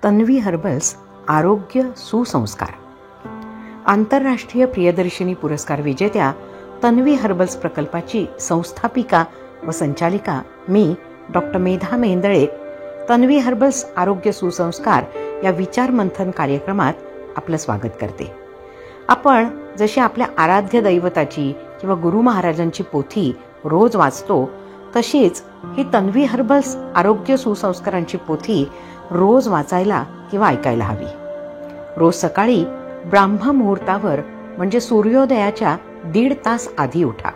Tanvi herbals आरोग्य सुसंस्कार. आंतरराष्ट्रीय प्रियदर्शिनी पुरस्कार विजेत्या तन्वी हर्बल्स प्रकल्पाची संस्थापिका व संचालिका मी डॉक्टर मेधा मेंदळे तन्वी हर्बल्स आरोग्य सुसंस्कार या विचार मंथन कार्यक्रमात आपलं स्वागत करते. आपण जशी आपल्या आराध्य दैवताची किंवा गुरु महाराजांची पोथी रोज वाचतो, तशीच ही तन्वी हर्बल्स आरोग्य सुसंस्कारांची पोथी रोज वाचायला किंवा ऐकायला हवी. रोज सकाळी ब्राह्म मुहूर्तावर म्हणजे सूर्योदयाच्या 1.5 तास आधी उठा.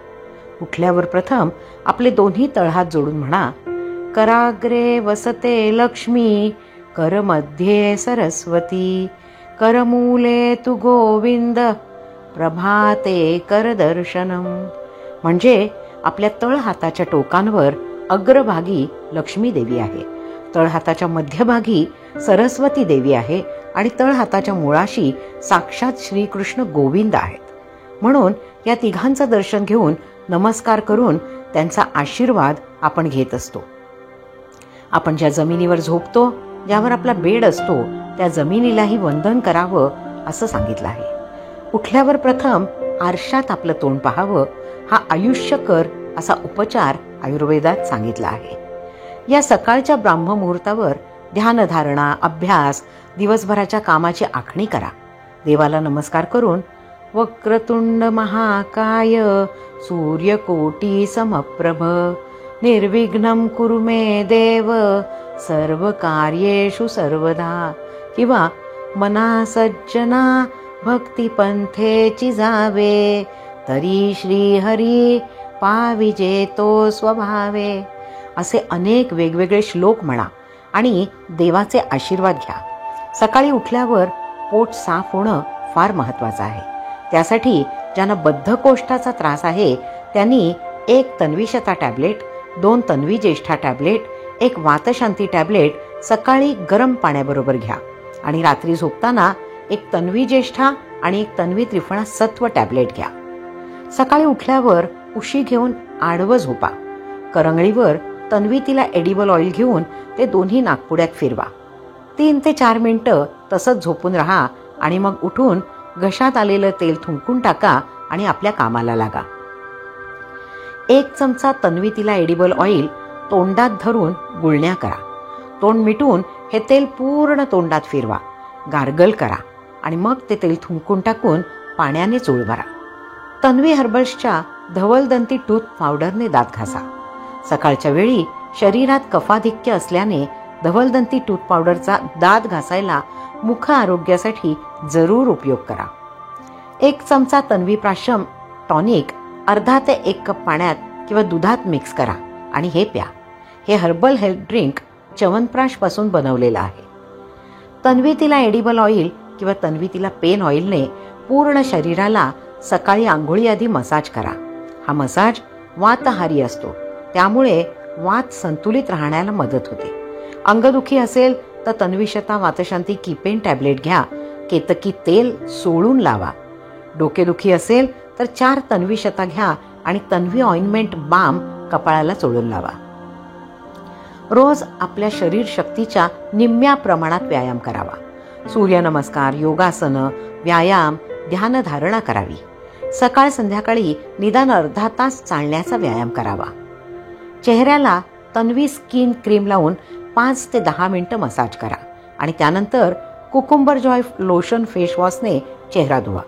उठल्यावर प्रथम आपले दोन्ही तळहात जोडून म्हणा, कराग्रे वसते लक्ष्मी, करमध्ये सरस्वती, करमूले तु गोविंद, प्रभाते करदर्शनम. म्हणजे आपल्या तळहाताच्या टोकांवर अग्रभागी लक्ष्मी देवी आहे, तळहाताच्या मध्यभागी सरस्वती देवी आहे आणि तळहाताच्या मुळाशी साक्षात श्रीकृष्ण गोविंद आहेत. म्हणून या तिघांचं दर्शन घेऊन नमस्कार करून त्यांचा आशीर्वाद आपण घेत असतो. आपण ज्या जमिनीवर झोपतो, ज्यावर आपला बेड असतो, त्या जमिनीलाही वंदन करावं असं सांगितलं आहे. उठल्यावर प्रथम आरशात आपलं तोंड पाहावं, हा आयुष्यकर असा उपचार आयुर्वेदात सांगितला आहे. या सकाळच्या ब्राह्ममुहूर्तावर ध्यानधारणा, अभ्यास, दिवसभराच्या कामाची आखणी करा. देवाला नमस्कार करून वक्रतुंड महाकाय सूर्यकोटी समप्रभ निर्विघ्नं कुरु मे देव सर्व कार्येषु सर्वदा किंवा मना सज्जना भक्ती पंथेची जावे तरी श्री हरी पाविजे तो स्वभावे असे अनेक वेगवेगळे श्लोक म्हणा आणि देवाचे आशीर्वाद घ्या. सकाळी उठल्यावर पोट साफ होणं फार महत्त्वाचं आहे. त्यासाठी ज्यांना बद्धकोष्ठाचा त्रास आहे त्यांनी 1 तन्वीशता टॅबलेट, 2 तन्वी ज्येष्ठा टॅबलेट, 1 वातशांती टॅबलेट सकाळी गरम पाण्याबरोबर घ्या आणि रात्री झोपताना 1 तन्वी ज्येष्ठा आणि 1 तन्वी त्रिफळा सत्व टॅबलेट घ्या. सकाळी उठल्यावर उशी घेऊन आडवं झोपा. करंगळीवर तन्वी तिला एडिबल ऑइल घेऊन ते दोन्ही नाकपुड्यात फिरवा. 3 ते 4 मिनिटं तसंच झोपून राहा आणि मग उठून घशात आलेलं तेल थुंकून टाका आणि आपल्या कामाला लागा. 1 चमचा तन्वी तिला एडिबल ऑइल तोंडात धरून गुळण्या करा. तोंड मिटून हे तेल पूर्ण तोंडात फिरवा, गार्गल करा आणि मग ते तेल थुंकून टाकून पाण्याने चूळ भरा. तन्वी हर्बल्सच्या धवलदंती टूथ पावडरने दात घासा. सकाळच्या वेळी शरीरात कफाधिक्य असल्याने धवलदंती टूथ पावडरचा दात घासायला मुख आरोग्यासाठी जरूर उपयोग करा. 1 चमचा तन्वी प्राशम टॉनिक अर्धा ते 1 कप पाण्यात किंवा दुधात मिक्स करा आणि हे प्या. हे हर्बल हेल्थ ड्रिंक च्यवनप्राश पासून बनवलेलं आहे. तन्वी तिला एडिबल ऑइल किंवा तन्वी तिला पेन ऑइलने पूर्ण शरीराला सकाळी आंघोळीआधी मसाज करा. हा मसाज वातहारी असतो, त्यामुळे वात संतुलित राहण्याला मदत होते. अंगदुखी असेल तर तन्वीशता वातशांती कीपेन टॅबलेट घ्या. केतकी तेल सोळून लावा. डोकेदुखी असेल तर 4 तन्वीशता घ्या आणि तन्वी ऑइंटमेंट बाम कपाळाला चोळून लावा. रोज आपल्या शरीर शक्तीच्या निम्म्या प्रमाणात व्यायाम करावा. सूर्यनमस्कार, योगासनं, व्यायाम, ध्यानधारणा करावी. सकाळ संध्याकाळी निदान अर्धा तास चालण्याचा व्यायाम करावा. चेहऱ्याला तन्वी स्किन क्रीम लावून 5 ते 10 मिनिटं मसाज करा आणि त्यानंतर कुकुंबर जॉय लोशन फेस वॉशने चेहरा धुवा.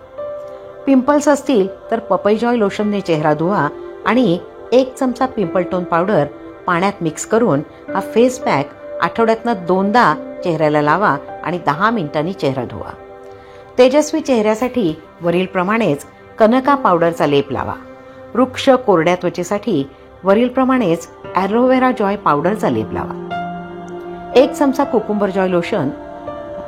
पिंपल्स असतील तर पपई जॉय लोशनने चेहरा धुवा आणि 1 चमचा पिंपल टोन पावडर पाण्यात मिक्स करून हा फेस पॅक आठवड्यातनं 2दा चेहऱ्याला लावा आणि 10 मिनिटांनी चेहरा धुवा. तेजस्वी चेहऱ्यासाठी वरीलप्रमाणेच कनका पावडरचा लेप लावा. वृक्ष कोरड्या त्वचेसाठी वरीलप्रमाणेच ॲलोवेरा जॉय पावडरचा लेप लावा. 1 चमचा cucumber Joy lotion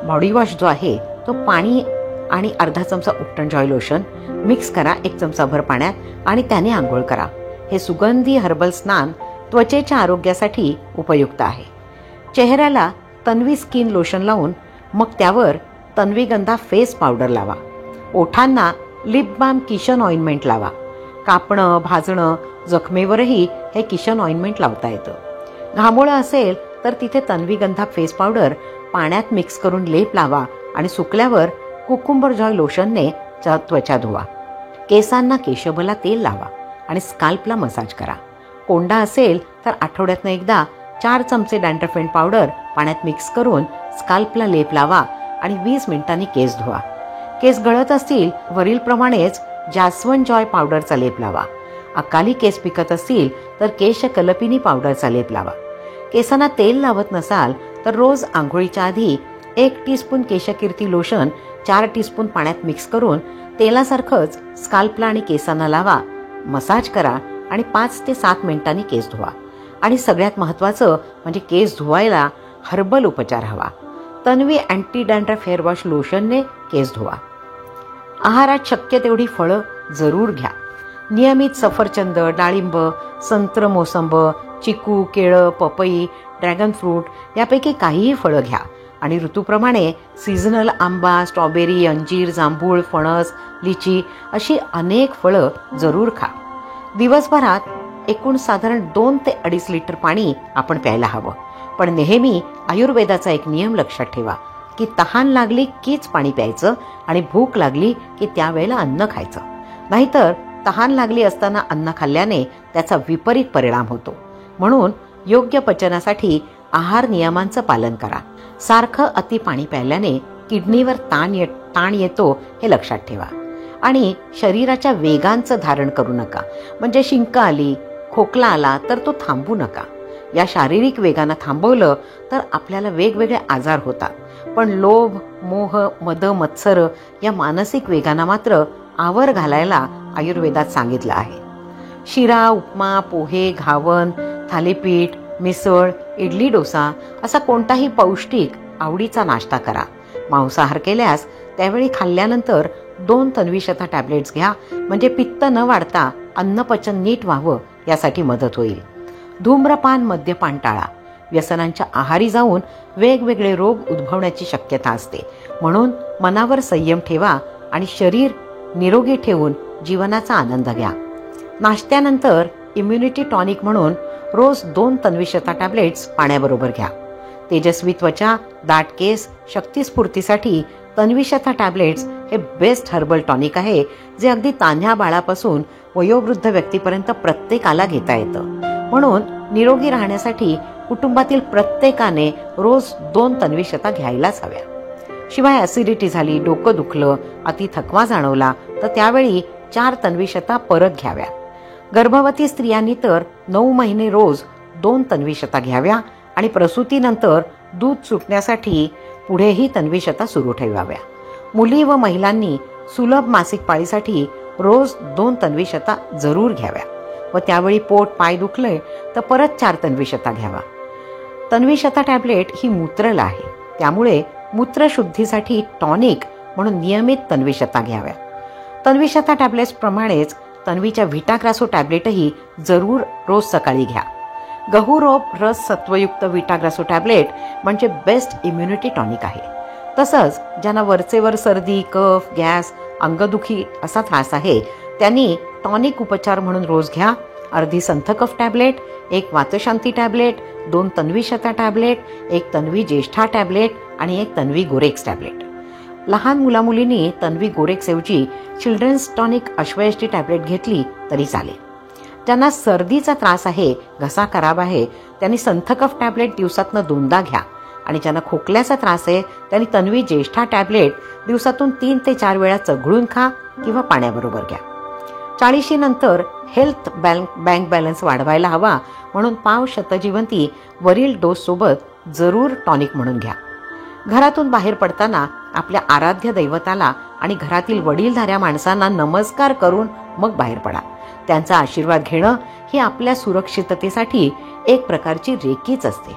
body wash जो आहे तो पाणी आणि अर्धा चमचा उपटन जॉय लोशन मिक्स करा 1 चमचाभर पाण्यात आणि त्याने आंघोळ करा. हे सुगंधी हर्बल स्नान त्वचेच्या आरोग्यासाठी उपयुक्त आहे. चेहऱ्याला तन्वी स्किन लोशन लावून मग त्यावर तन्वी गंधा फेस पावडर लावा. ओठांना लिप बाम किशन ऑइंटमेंट लावा. कापणं, भाजणं, जखमेवरही हे किशन ऑइंटमेंट लावता येतं. घामोळं असेल तर तिथे तन्वी गंधा फेस पावडर पाण्यात मिक्स करून लेप लावा आणि सुकल्यावर कुकुंबर जॉय लोशनने त्वचा धुवा. केसांना केशबला तेल लावा आणि स्काल्पला मसाज करा. कोंडा असेल तर आठवड्यातनं एकदा 4 चमचे डॅन्ड्रफ पावडर पाण्यात मिक्स करून स्काल्पला लेप लावा आणि 20 मिनिटांनी केस धुवा. केस गळत असतील वरीलप्रमाणेच जास्वंद जॉय पावडरचा लेप लावा. अकाली केस पिकत असतील तर केश कलपिनी पावडरचा लेप लावा. केसांना तेल लावत नसाल तर रोज आंघोळीच्या आधी 1 टीस्पून केशकीर्ती लोशन 4 टीस्पून पाण्यात मिक्स करून तेलासारखंच स्काल्पला आणि केसांना लावा, मसाज करा आणि 5 ते 7 मिनिटांनी केस धुवा. आणि सगळ्यात महत्त्वाचं म्हणजे केस धुवायला हर्बल उपचार हवा. Tanvi anti dandruff hair wash लोशनने केस धुवा. आहारात शक्य तेवढी फळं जरूर घ्या. नियमित सफरचंद, डाळिंब, संत्र, मोसंब, चिकू, केळं, पपई, ड्रॅगन फ्रूट यापैकी काहीही फळं घ्या. आणि ऋतूप्रमाणे सीझनल आंबा, स्ट्रॉबेरी, अंजीर, जांभूळ, फणस, लिची अशी अनेक फळं जरूर खा. दिवसभरात एकूण साधारण 2 ते 2.5 लिटर पाणी आपण प्यायला हवं. पण नेहमी आयुर्वेदाचा एक नियम लक्षात ठेवा की तहान लागली कीच पाणी प्यायचं आणि भूक लागली की त्यावेळेला अन्न खायचं. नाहीतर तहान लागली असताना अन्न खाल्ल्याने त्याचा विपरीत परिणाम होतो. म्हणून योग्य पचनासाठी आहार नियमांचं पालन करा. सारखं अति पाणी प्यायल्याने किडनीवर ताण येतो हे लक्षात ठेवा. आणि शरीराच्या वेगांचं धारण करू नका. म्हणजे शिंक आली, खोकला आला तर तो थांबू नका. या शारीरिक वेगानं थांबवलं तर आपल्याला वेगवेगळे आजार होतात. पण लोभ, मोह, मद, मत्सर या मानसिक वेगांना मात्र आवर घालायला आयुर्वेदात सांगितलं आहे. शिरा, उपमा, पोहे, घावन, थालीपीठ, मिसळ, इडली, डोसा असा कोणताही पौष्टिक आवडीचा नाश्ता करा. मांसाहार केल्यास त्यावेळी खाल्ल्यानंतर 2 तन्वीशता टॅब्लेट्स घ्या. म्हणजे पित्त न वाढता अन्नपचन नीट व्हावं यासाठी मदत होईल. धूम्रपान, मद्यपान टाळा. व्यसनांच्या आहारी जाऊन वेगवेगळे रोग उद्भवण्याची शक्यता असते. म्हणून मनावर संयम ठेवा आणि शरीर निरोगी ठेवून जीवनाचा आनंद घ्या. नाश्त्यानंतर इम्युनिटी टॉनिक म्हणून रोज 2 तन्वीशता टॅब्लेट्स पाण्याबरोबर घ्या. तेजस्वी त्वचा, दाट केस, शक्तिस्फूर्तीसाठी तन्वीशता टॅब्लेट्स हे बेस्ट हर्बल टॉनिक आहे, जे अगदी तान्ह्या बाळापासून वयोवृद्ध व्यक्तीपर्यंत प्रत्येकाला घेता येतं. म्हणून निरोगी राहण्यासाठी कुटुंबातील प्रत्येकाने रोज 2 तन्वीशता घ्यायलाच हव्या. शिवाय ऍसिडिटी झाली, डोकं दुखलं, अति थकवा जाणवला तर त्यावेळी 4 तन्वीशता परत घ्याव्या. गर्भवती स्त्रियांनी तर 9 महिने रोज 2 तन्वीशता घ्याव्या आणि प्रसूतीनंतर दूध सुटण्यासाठी पुढेही तन्वीशता सुरू ठेवाव्या. मुली व महिलांनी सुलभ मासिक पाळीसाठी रोज 2 तन्वीशता जरूर घ्याव्या व त्यावेळी पोट पाय दुखले तर परत 4 तन्वीशता घ्यावा. तन्वीशता टॅब्लेट ही मूत्रल आहे, त्यामुळे मूत्रशुद्धीसाठी टॉनिक म्हणून नियमित तन्वीशता घ्याव्या. तन्वीशता टॅब्लेट्स प्रमाणेच तन्वीच्या व्हिटाग्रासो टॅब्लेटही जरूर रोज सकाळी घ्या. गहूरोप रस सत्वयुक्त व्हिटाग्रासो टॅब्लेट म्हणजे बेस्ट इम्युनिटी टॉनिक आहे. तसंच ज्यांना वरचेवर सर्दी, कफ, गॅस, अंगदुखी असा त्रास आहे त्यांनी टॉनिक उपचार म्हणून रोज घ्या. अर्धी संथकफ टॅब्लेट, 1 वातशांती टॅब्लेट, 2 तन्वीशता टॅब्लेट, 1 तन्वी ज्येष्ठा टॅब्लेट आणि 1 तन्वी गोरेक्स टॅब्लेट. लहान मुलामुलींनी तन्वी गोरेक्स ऐवजी चिल्ड्रन्स टॉनिक अश्वयष्टी टॅब्लेट घेतली तरी चालेल. ज्यांना सर्दीचा त्रास आहे, घसा खराब आहे त्यांनी संथकफ टॅब्लेट दिवसातनं 2दा घ्या. आणि ज्यांना खोकल्याचा त्रास आहे त्यांनी तन्वी ज्येष्ठा टॅब्लेट दिवसातून 3 ते 4 वेळा चघळून खा किंवा पाण्याबरोबर घ्या. 40 नंतर हेल्थ बँक बॅलन्स वाढवायला हवा, म्हणून पाव शतजीवंती वरील डोस सोबत जरूर टॉनिक म्हणून घ्या. घरातून बाहेर पडताना आपल्या आराध्य दैवताला आणि घरातील वडीलधाऱ्या माणसांना नमस्कार करून मग बाहेर पडा. त्यांचा आशीर्वाद घेणं ही आपल्या सुरक्षिततेसाठी एक प्रकारची रेकीच असते.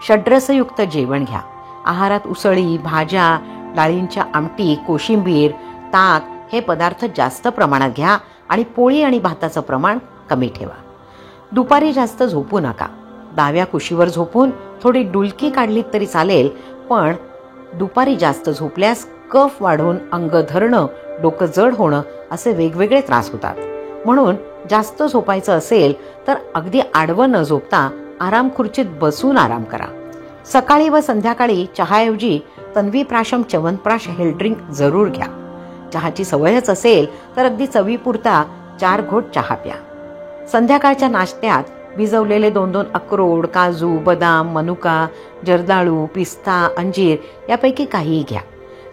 षड्रसयुक्त जेवण घ्या. आहारात उसळी, भाज्या, डाळींच्या आमटी, कोशिंबीर, ताक हे पदार्थ जास्त प्रमाणात घ्या आणि पोळी आणि भाताचं प्रमाण कमी ठेवा. दुपारी जास्त झोपू नका. डाव्या कुशीवर झोपून थोडी डुलकी काढलीत तरी चालेल, पण दुपारी जास्त झोपल्यास कफ वाढून अंग धरणं, डोकं जड होणं असे वेगवेगळे त्रास होतात. म्हणून जास्त झोपायचं असेल तर अगदी आडवं न झोपता आराम खुर्चीत बसून आराम करा. सकाळी व संध्याकाळी चहाऐवजी तन्वीप्राशम च्यवनप्राश हेल्थ ड्रिंक जरूर घ्या. चहाची सवयच असेल तर अगदी चवीपुरता 4 घोट चहा प्या. संध्याकाळच्या नाश्त्यात भिजवलेले 2-2 अक्रोड, काजू, बदाम, मनुका, जर्दाळू, पिस्ता, अंजीर यापैकी काहीही घ्या.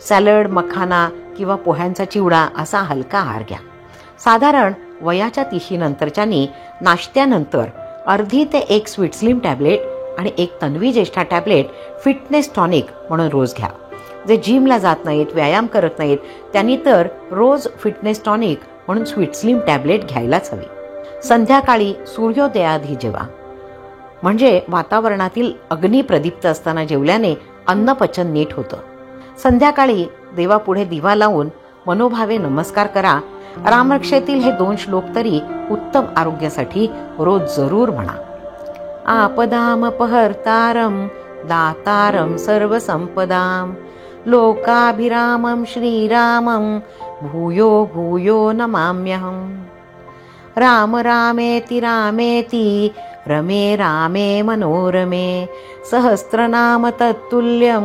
सॅलड, मखाना किंवा पोह्यांचा चिवडा असा हलका आहार घ्या. साधारण वयाच्या 30 नंतरच्यानी नाश्त्यानंतर अर्धी ते 1 स्वीट स्लिम टॅबलेट आणि 1 तन्वी ज्येष्ठा टॅबलेट फिटनेस टॉनिक म्हणून रोज घ्या. जे जिमला जात नाहीत, व्यायाम करत नाहीत, त्यांनी तर रोज फिटनेस टॉनिक म्हणून स्वीट स्लिम टॅबलेट घ्यायलाच हवी. संध्याकाळी सूर्योदयाआधी जेवा, म्हणजे वातावरणातील अग्नी प्रदीप्त असताना जेवल्याने अन्नपचन नीट होतं. संध्याकाळी देवापुढे दिवा लावून मनोभावे नमस्कार करा. रामरक्षेतील हे 2 श्लोक तरी उत्तम आरोग्यासाठी रोज जरूर म्हणा. आपदामपहर्तारं दातारं सर्वसंपदां लोकाभिरामं श्रीरामं भूयो भूयो नमाम्यहम्. राम रामेति रामेति रमे रामे मनोरमे सहस्रनाम तत्तुल्यं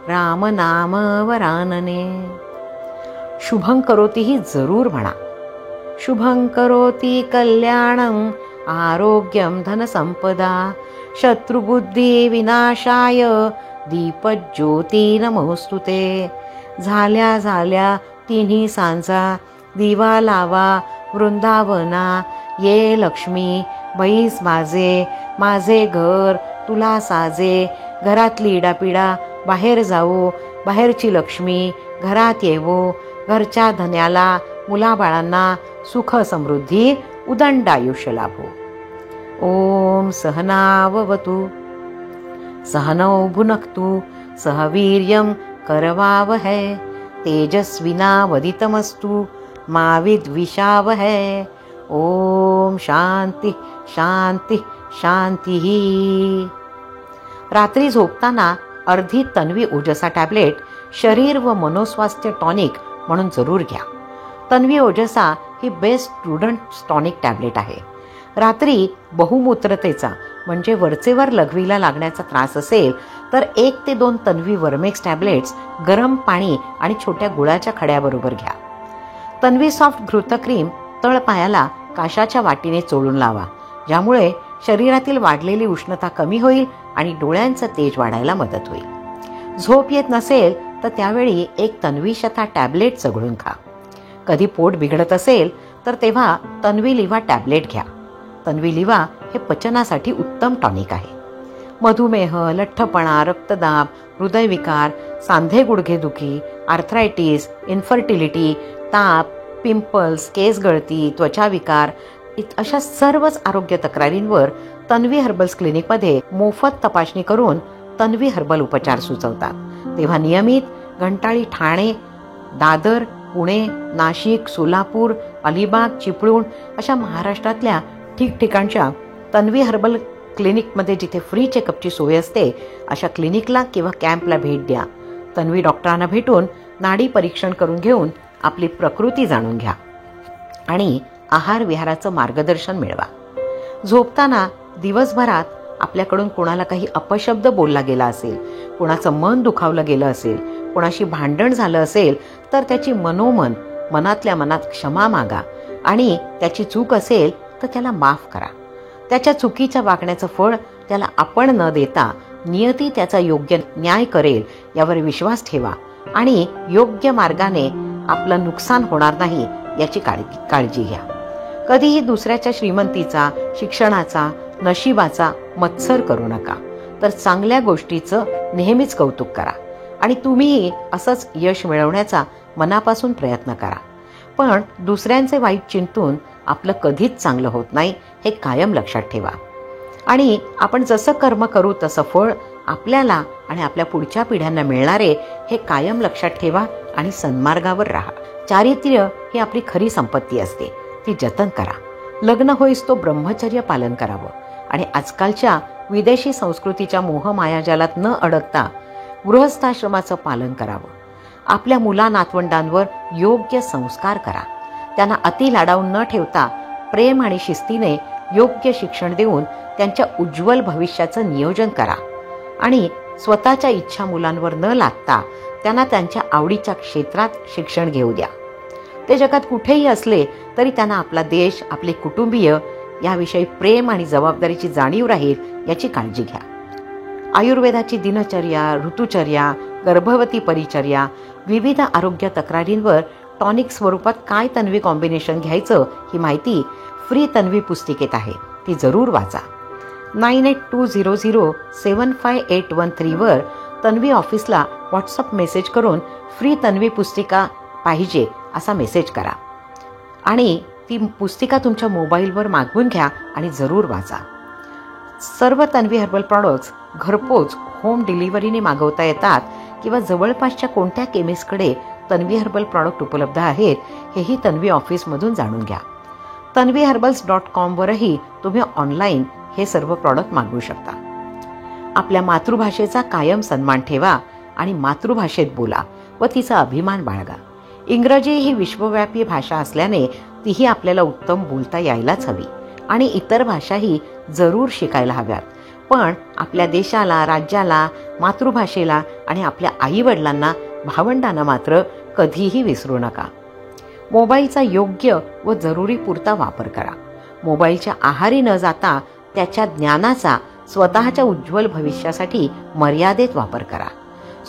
राम नाम वरानने. शुभं करोति ही जरूर म्हणा. शुभं करोति कल्याणं आरोग्यं धनसंपदा शत्रुबुद्धी विनाशाय दीपज्योती नमोस्तुते. झाल्या झाल्या 3 सांजा दिवा लावा वृंदावना. ये लक्ष्मी बैस माझे घर तुला साजे. घरातली इडापिडा बाहेर जावो, बाहेरची लक्ष्मी घरात येवो. घरच्या धन्याला मुलाबाळांना सुख समृद्धी उदंड आयुष्य लाभो. ओम सहनाववतु सहनौ भुनक्तु सह वीर्यं करवावहै तेजस्विनावदितमस्तु मा विद्विषावहै. ओम शांती शांती शांती. रात्री झोपताना अर्धी तन्वी ओजसा टॅबलेट शरीर व मनोस्वास्थ्य टॉनिक म्हणून जरूर घ्या. तन्वी ओजसा ही बेस्ट स्टुडंट टॉनिक टॅबलेट आहे. रात्री बहुमूत्रतेचा म्हणजे वरचेवर लघवीला लागण्याचा त्रास असेल तर 1 ते 2 तन्वी वर्मेक्स टॅबलेट्स गरम पाणी आणि छोट्या गुळाच्या खड्याबरोबर घ्या. तन्वी सॉफ्ट घृतक्रीम तळपायाला काशाच्या वाटीने चोळून लावा, ज्यामुळे शरीरातील वाढलेली उष्णता कमी होईल आणि डोळ्यांचं तेज वाढायला मदत होईल. झोप येत नसेल तर त्यावेळी 1 तन्वी शता टॅबलेट चघळून खा. कधी पोट बिघडत असेल तर तेव्हा तन्वी लिव्हा टॅबलेट घ्या. तन्वी लिव्हा हे पचनासाठी उत्तम टॉनिक आहे. मधुमेह, लठ्ठपणा, रक्तदाब, हृदयविकार, सांधे गुडघेदुखी, आर्थरायटिस, इन्फर्टिलिटी, ताप, पिंपल्स, केस गळती, त्वचाविकार अशा सर्वच आरोग्य तक्रारींवर तन्वी हर्बल्स क्लिनिकमध्ये मोफत तपासणी करून तन्वी हर्बल उपचार सुचवतात. तेव्हा नियमित घंटाळी, ठाणे, दादर, पुणे, नाशिक, सोलापूर, अलिबाग, चिपळूण अशा महाराष्ट्रातल्या ठिकठिकाणच्या तन्वी हर्बल क्लिनिकमध्ये जिथे फ्री चेकअपची सोय असते अशा क्लिनिकला किंवा कॅम्पला भेट द्या. तन्वी डॉक्टरांना भेटून नाडी परीक्षण करून घेऊन आपली प्रकृती जाणून घ्या आणि आहार विहाराचं मार्गदर्शन मिळवा. झोपताना दिवसभरात आपल्याकडून कोणाला काही अपशब्द बोलला गेला असेल, कोणाचं मन दुखावलं गेलं असेल, कोणाशी भांडण झालं असेल तर त्याची मनोमन मनातल्या मनात क्षमा मागा आणि त्याची चूक असेल तर त्याला माफ करा. त्याच्या चुकीच्या वागण्याचं फळ त्याला आपण न देता नियती त्याचा योग्य न्याय करेल यावर विश्वास ठेवा आणि योग्य मार्गाने आपलं नुकसान होणार नाही याची काळजी घ्या. कधीही दुसऱ्याच्या श्रीमंतीचा, शिक्षणाचा, नशिबाचा मत्सर करू नका, तर चांगल्या गोष्टीचं नेहमीच कौतुक करा आणि तुम्हीही असंच यश मिळवण्याचा मनापासून प्रयत्न करा. पण दुसऱ्यांचे वाईट चिंतून आपलं कधीच चांगलं होत नाही हे कायम लक्षात ठेवा. आणि आपण जसं कर्म करू तसं फळ आपल्याला आणि आपल्या पुढच्या पिढ्यांना मिळणारे हे कायम लक्षात ठेवा आणि सन्मार्गावर राहा. चारित्र्य ही आपली खरी संपत्ती असते, ती जतन करा. लग्न होईस तो ब्रह्मचर्य पालन करावं आणि आजकालच्या विदेशी संस्कृतीच्या मोहमायाजालात न अडकता गृहस्थाश्रमाचं पालन करावं. आपल्या मुला नातवंडांवर योग्य संस्कार करा. त्यांना अति लाडावून न ठेवता प्रेम आणि शिस्तीने योग्य शिक्षण देऊन त्यांच्या उज्ज्वल भविष्याचं नियोजन करा आणि स्वतःच्या इच्छा मुलांवर न लादता त्यांना त्यांच्या आवडीच्या क्षेत्रात शिक्षण घेऊ द्या. ते जगात कुठेही असले तरी त्यांना आपला देश, आपले कुटुंबीय याविषयी प्रेम आणि जबाबदारीची जाणीव राहील याची काळजी घ्या. आयुर्वेदाची दिनचर्या, ऋतुचर्या, गर्भवती परिचर्या, विविध आरोग्य तक्रारींवर टॉनिक स्वरूपात काय तन्वी कॉम्बिनेशन घ्यायचं ही माहिती फ्री तन्वी पुस्तिकेत आहे. ती जरूर वाचा. 9820075813 वर तन्वी ऑफिसला व्हॉट्सअप मेसेज करून फ्री तन्वी पुस्तिका पाहिजे असा मेसेज करा आणि ती पुस्तिका तुमच्या मोबाईलवर मागवून घ्या आणि जरूर वाचा. सर्व तन्वी हर्बल प्रॉडक्ट्स घरपोच होम डिलिव्हरीने मागवता येतात किंवा जवळपासच्या कोणत्या केमिस्टकडे तन्वी हर्बल प्रॉडक्ट उपलब्ध आहेत हेही तन्वी ऑफिसमधून जाणून घ्या. tanviherbals.com वरही तुम्ही ऑनलाईन हे सर्व प्रॉडक्ट मागवू शकता. आपल्या मातृभाषेचा कायम सन्मान ठेवा आणि मातृभाषेत बोला व तिचा अभिमान बाळगा. इंग्रजी ही विश्वव्यापी भाषा असल्याने तीही आपल्याला उत्तम बोलता यायलाच हवी आणि इतर भाषाही जरूर शिकायला हव्यात. पण आपल्या देशाला, राज्याला, मातृभाषेला आणि आपल्या आईवडिलांना, भावंडांना मात्र कधीही विसरू नका. मोबाईलचा योग्य व जरुरी पुरता वापर करा. मोबाईलच्या आहारी न जाता त्याच्या ज्ञानाचा स्वतःच्या उज्ज्वल भविष्यासाठी मर्यादित वापर करा.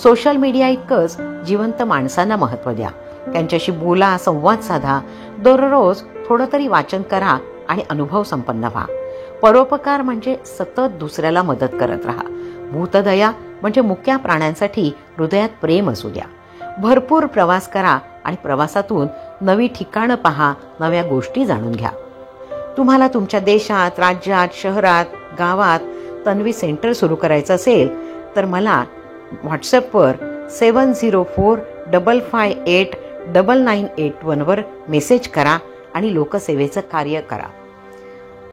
सोशल मीडिया इतकंच जिवंत माणसांना महत्त्व द्या. त्यांच्याशी बोला, संवाद साधा. दररोज थोडं तरी वाचन करा आणि अनुभव संपन्न व्हा. परोपकार म्हणजे सतत दुसऱ्याला मदत करत राहा. भूतदया म्हणजे मुक्या प्राण्यांसाठी हृदयात प्रेम असू द्या. भरपूर प्रवास करा आणि प्रवासातून नवी ठिकाणं पहा, नव्या गोष्टी जाणून घ्या. तुम्हाला तुमच्या देशात, राज्यात, शहरात, गावात तन्वी सेंटर सुरू करायचं असेल तर मला व्हॉट्सॲपवर 7045589981 वर मेसेज करा आणि लोकसेवेचं कार्य करा.